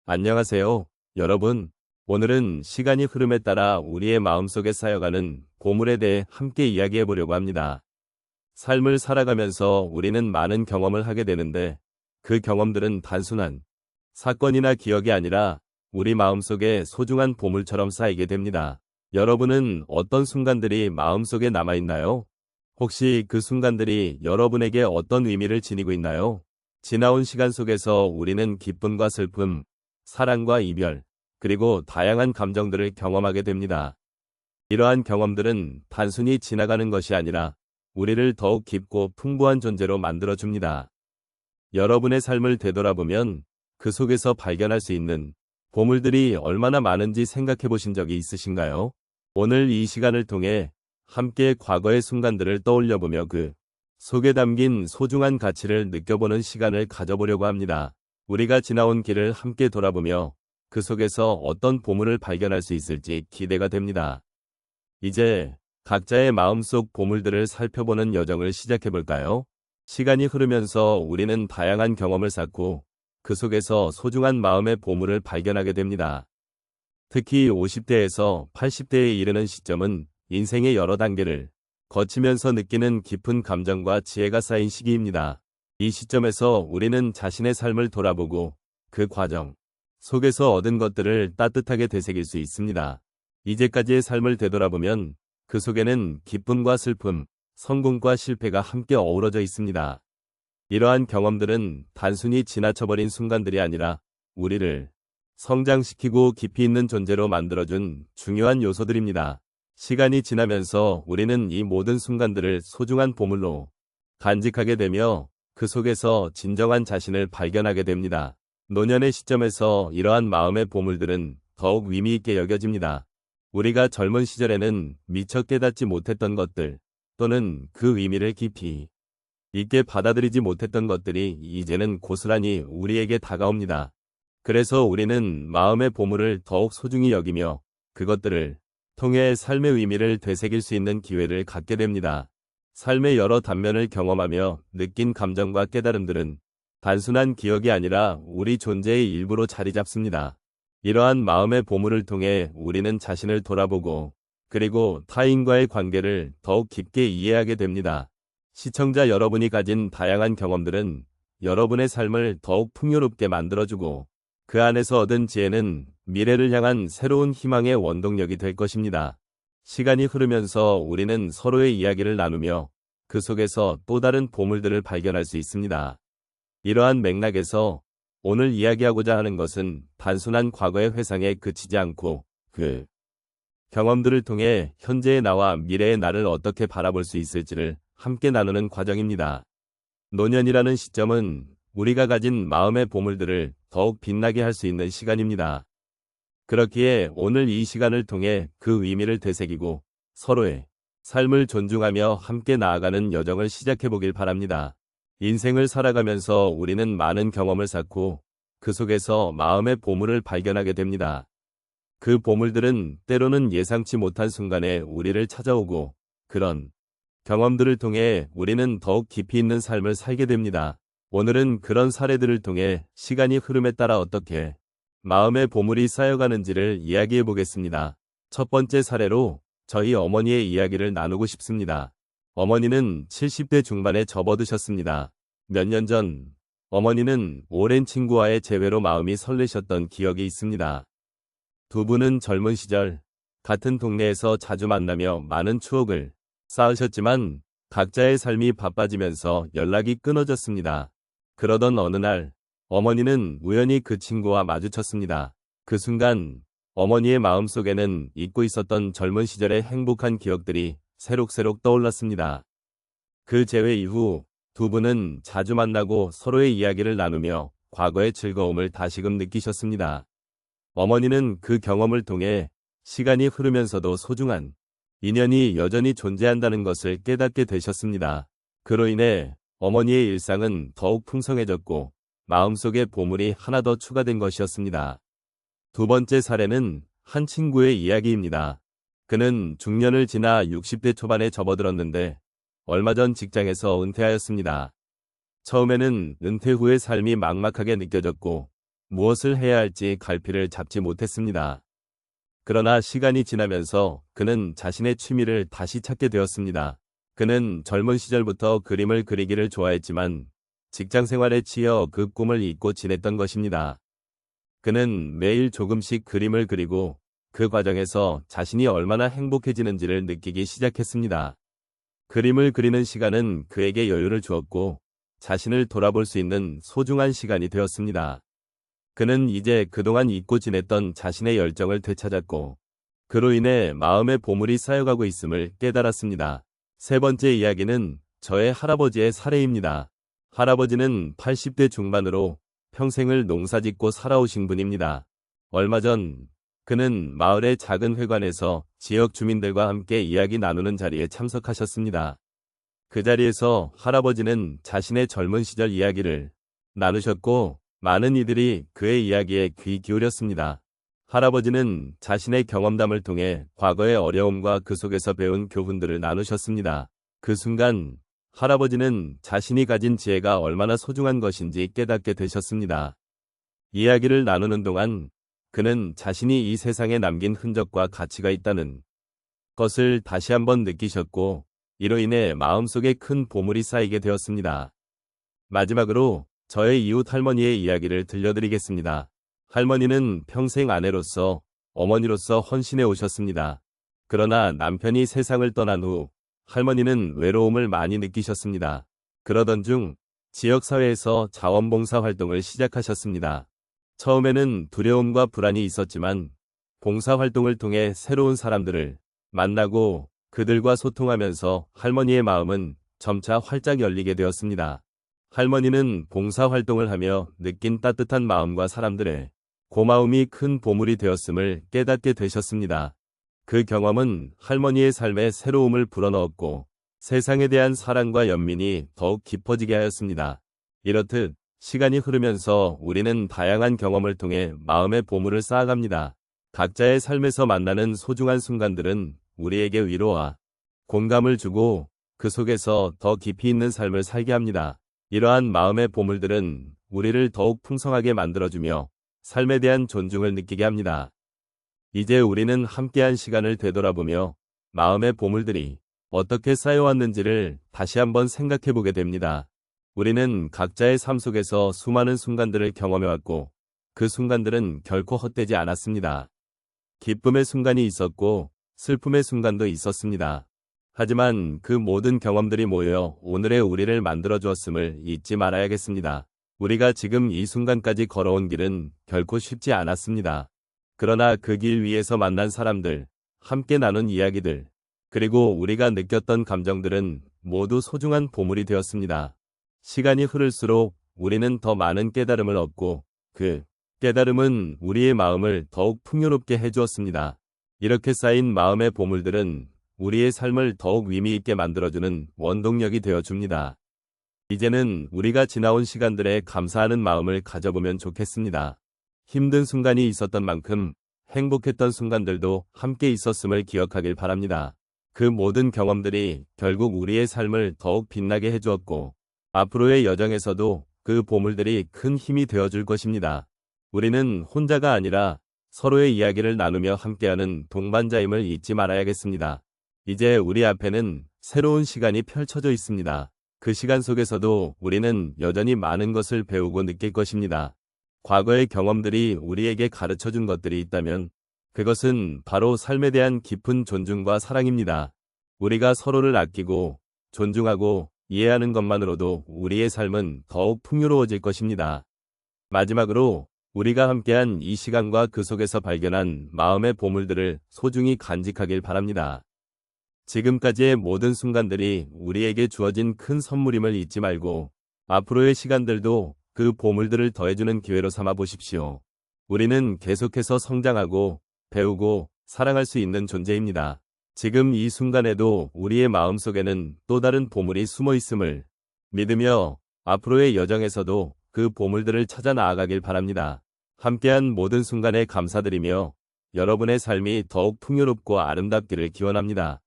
안녕하세요, 여러분. 오늘은 시간이 흐름에 따라 우리의 마음속에 쌓여가는 보물에 대해 함께 이야기해 보려고 합니다. 삶을 살아가면서 우리는 많은 경험을 하게 되는데 그 경험들은 단순한 사건이나 기억이 아니라 우리 마음속에 소중한 보물처럼 쌓이게 됩니다. 여러분은 어떤 순간들이 마음속에 남아있나요? 혹시 그 순간들이 여러분에게 어떤 의미를 지니고 있나요? 지나온 시간 속에서 우리는 기쁨과 슬픔, 사랑과 이별, 그리고 다양한 감정들을 경험하게 됩니다. 이러한 경험들은 단순히 지나가는 것이 아니라 우리를 더욱 깊고 풍부한 존재로 만들어줍니다. 여러분의 삶을 되돌아보면 그 속에서 발견할 수 있는 보물들이 얼마나 많은지 생각해 보신 적이 있으신가요? 오늘 이 시간을 통해 함께 과거의 순간들을 떠올려보며 그 속에 담긴 소중한 가치를 느껴보는 시간을 가져보려고 합니다. 우리가 지나온 길을 함께 돌아보며 그 속에서 어떤 보물을 발견할 수 있을지 기대가 됩니다. 이제 각자의 마음속 보물들을 살펴보는 여정을 시작해볼까요? 시간이 흐르면서 우리는 다양한 경험을 쌓고 그 속에서 소중한 마음의 보물을 발견하게 됩니다. 특히 50대에서 80대에 이르는 시점은 인생의 여러 단계를 거치면서 느끼는 깊은 감정과 지혜가 쌓인 시기입니다. 이 시점에서 우리는 자신의 삶을 돌아보고 그 과정 속에서 얻은 것들을 따뜻하게 되새길 수 있습니다. 이제까지의 삶을 되돌아보면 그 속에는 기쁨과 슬픔, 성공과 실패가 함께 어우러져 있습니다. 이러한 경험들은 단순히 지나쳐버린 순간들이 아니라 우리를 성장시키고 깊이 있는 존재로 만들어준 중요한 요소들입니다. 시간이 지나면서 우리는 이 모든 순간들을 소중한 보물로 간직하게 되며 그 속에서 진정한 자신을 발견하게 됩니다. 노년의 시점에서 이러한 마음의 보물들은 더욱 의미 있게 여겨집니다. 우리가 젊은 시절에는 미처 깨닫지 못했던 것들 또는 그 의미를 깊이 있게 받아들이지 못했던 것들이 이제는 고스란히 우리에게 다가옵니다. 그래서 우리는 마음의 보물을 더욱 소중히 여기며 그것들을 통해 삶의 의미를 되새길 수 있는 기회를 갖게 됩니다. 삶의 여러 단면을 경험하며 느낀 감정과 깨달음들은 단순한 기억이 아니라 우리 존재의 일부로 자리 잡습니다. 이러한 마음의 보물을 통해 우리는 자신을 돌아보고 그리고 타인과의 관계를 더욱 깊게 이해하게 됩니다. 시청자 여러분이 가진 다양한 경험들은 여러분의 삶을 더욱 풍요롭게 만들어주고 그 안에서 얻은 지혜는 미래를 향한 새로운 희망의 원동력이 될 것입니다. 시간이 흐르면서 우리는 서로의 이야기를 나누며 그 속에서 또 다른 보물들을 발견할 수 있습니다. 이러한 맥락에서 오늘 이야기하고자 하는 것은 단순한 과거의 회상에 그치지 않고 그 경험들을 통해 현재의 나와 미래의 나를 어떻게 바라볼 수 있을지를 함께 나누는 과정입니다. 노년이라는 시점은 우리가 가진 마음의 보물들을 더욱 빛나게 할 수 있는 시간입니다. 그렇기에 오늘 이 시간을 통해 그 의미를 되새기고 서로의 삶을 존중하며 함께 나아가는 여정을 시작해보길 바랍니다. 인생을 살아가면서 우리는 많은 경험을 쌓고 그 속에서 마음의 보물을 발견하게 됩니다. 그 보물들은 때로는 예상치 못한 순간에 우리를 찾아오고 그런 경험들을 통해 우리는 더욱 깊이 있는 삶을 살게 됩니다. 오늘은 그런 사례들을 통해 시간이 흐름에 따라 어떻게 마음의 보물이 쌓여가는지를 이야기해 보겠습니다. 첫 번째 사례로 저희 어머니의 이야기를 나누고 싶습니다. 어머니는 70대 중반에 접어드셨습니다. 몇 년 전 어머니는 오랜 친구와의 재회로 마음이 설레셨던 기억이 있습니다. 두 분은 젊은 시절 같은 동네에서 자주 만나며 많은 추억을 쌓으셨지만 각자의 삶이 바빠지면서 연락이 끊어졌습니다. 그러던 어느 날 어머니는 우연히 그 친구와 마주쳤습니다. 그 순간 어머니의 마음속에는 잊고 있었던 젊은 시절의 행복한 기억들이 새록새록 떠올랐습니다. 그 재회 이후 두 분은 자주 만나고 서로의 이야기를 나누며 과거의 즐거움을 다시금 느끼셨습니다. 어머니는 그 경험을 통해 시간이 흐르면서도 소중한 인연이 여전히 존재한다는 것을 깨닫게 되셨습니다. 그로 인해 어머니의 일상은 더욱 풍성해졌고 마음속에 보물이 하나 더 추가된 것이었습니다. 두 번째 사례는 한 친구의 이야기입니다. 그는 중년을 지나 60대 초반에 접어들었는데 얼마 전 직장에서 은퇴하였습니다. 처음에는 은퇴 후의 삶이 막막하게 느껴졌고 무엇을 해야 할지 갈피를 잡지 못했습니다. 그러나 시간이 지나면서 그는 자신의 취미를 다시 찾게 되었습니다. 그는 젊은 시절부터 그림을 그리기를 좋아했지만 직장 생활에 치여 그 꿈을 잊고 지냈던 것입니다. 그는 매일 조금씩 그림을 그리고 그 과정에서 자신이 얼마나 행복해지는지를 느끼기 시작했습니다. 그림을 그리는 시간은 그에게 여유를 주었고 자신을 돌아볼 수 있는 소중한 시간이 되었습니다. 그는 이제 그동안 잊고 지냈던 자신의 열정을 되찾았고 그로 인해 마음의 보물이 쌓여가고 있음을 깨달았습니다. 세 번째 이야기는 저의 할아버지의 사례입니다. 할아버지는 80대 중반으로 평생을 농사짓고 살아오신 분입니다. 얼마 전 그는 마을의 작은 회관에서 지역 주민들과 함께 이야기 나누는 자리에 참석하셨습니다. 그 자리에서 할아버지는 자신의 젊은 시절 이야기를 나누셨고 많은 이들이 그의 이야기에 귀 기울였습니다. 할아버지는 자신의 경험담을 통해 과거의 어려움과 그 속에서 배운 교훈들을 나누셨습니다. 그 순간 할아버지는 자신이 가진 지혜가 얼마나 소중한 것인지 깨닫게 되셨습니다. 이야기를 나누는 동안 그는 자신이 이 세상에 남긴 흔적과 가치가 있다는 것을 다시 한번 느끼셨고 이로 인해 마음속에 큰 보물이 쌓이게 되었습니다. 마지막으로 저의 이웃 할머니의 이야기를 들려드리겠습니다. 할머니는 평생 아내로서 어머니로서 헌신해 오셨습니다. 그러나 남편이 세상을 떠난 후 할머니는 외로움을 많이 느끼셨습니다. 그러던 중 지역사회에서 자원봉사 활동을 시작하셨습니다. 처음에는 두려움과 불안이 있었지만 봉사활동을 통해 새로운 사람들을 만나고 그들과 소통하면서 할머니의 마음은 점차 활짝 열리게 되었습니다. 할머니는 봉사활동을 하며 느낀 따뜻한 마음과 사람들의 고마움이 큰 보물이 되었음을 깨닫게 되셨습니다. 그 경험은 할머니의 삶에 새로움을 불어넣었고 세상에 대한 사랑과 연민이 더욱 깊어지게 하였습니다. 이렇듯 시간이 흐르면서 우리는 다양한 경험을 통해 마음의 보물을 쌓아갑니다. 각자의 삶에서 만나는 소중한 순간들은 우리에게 위로와 공감을 주고 그 속에서 더 깊이 있는 삶을 살게 합니다. 이러한 마음의 보물들은 우리를 더욱 풍성하게 만들어주며 삶에 대한 존중을 느끼게 합니다. 이제 우리는 함께한 시간을 되돌아보며 마음의 보물들이 어떻게 쌓여왔는지를 다시 한번 생각해보게 됩니다. 우리는 각자의 삶 속에서 수많은 순간들을 경험해왔고 그 순간들은 결코 헛되지 않았습니다. 기쁨의 순간이 있었고 슬픔의 순간도 있었습니다. 하지만 그 모든 경험들이 모여 오늘의 우리를 만들어주었음을 잊지 말아야겠습니다. 우리가 지금 이 순간까지 걸어온 길은 결코 쉽지 않았습니다. 그러나 그 길 위에서 만난 사람들, 함께 나눈 이야기들, 그리고 우리가 느꼈던 감정들은 모두 소중한 보물이 되었습니다. 시간이 흐를수록 우리는 더 많은 깨달음을 얻고 그 깨달음은 우리의 마음을 더욱 풍요롭게 해주었습니다. 이렇게 쌓인 마음의 보물들은 우리의 삶을 더욱 의미 있게 만들어주는 원동력이 되어줍니다. 이제는 우리가 지나온 시간들에 감사하는 마음을 가져보면 좋겠습니다. 힘든 순간이 있었던 만큼 행복했던 순간들도 함께 있었음을 기억하길 바랍니다. 그 모든 경험들이 결국 우리의 삶을 더욱 빛나게 해주었고 앞으로의 여정에서도 그 보물들이 큰 힘이 되어줄 것입니다. 우리는 혼자가 아니라 서로의 이야기를 나누며 함께하는 동반자임을 잊지 말아야겠습니다. 이제 우리 앞에는 새로운 시간이 펼쳐져 있습니다. 그 시간 속에서도 우리는 여전히 많은 것을 배우고 느낄 것입니다. 과거의 경험들이 우리에게 가르쳐준 것들이 있다면 그것은 바로 삶에 대한 깊은 존중과 사랑입니다. 우리가 서로를 아끼고 존중하고 이해하는 것만으로도 우리의 삶은 더욱 풍요로워질 것입니다. 마지막으로 우리가 함께한 이 시간과 그 속에서 발견한 마음의 보물들을 소중히 간직하길 바랍니다. 지금까지의 모든 순간들이 우리에게 주어진 큰 선물임을 잊지 말고 앞으로의 시간들도 그 보물들을 더해주는 기회로 삼아 보십시오. 우리는 계속해서 성장하고 배우고 사랑할 수 있는 존재입니다. 지금 이 순간에도 우리의 마음속에는 또 다른 보물이 숨어 있음을 믿으며 앞으로의 여정에서도 그 보물들을 찾아 나아가길 바랍니다. 함께한 모든 순간에 감사드리며 여러분의 삶이 더욱 풍요롭고 아름답기를 기원합니다.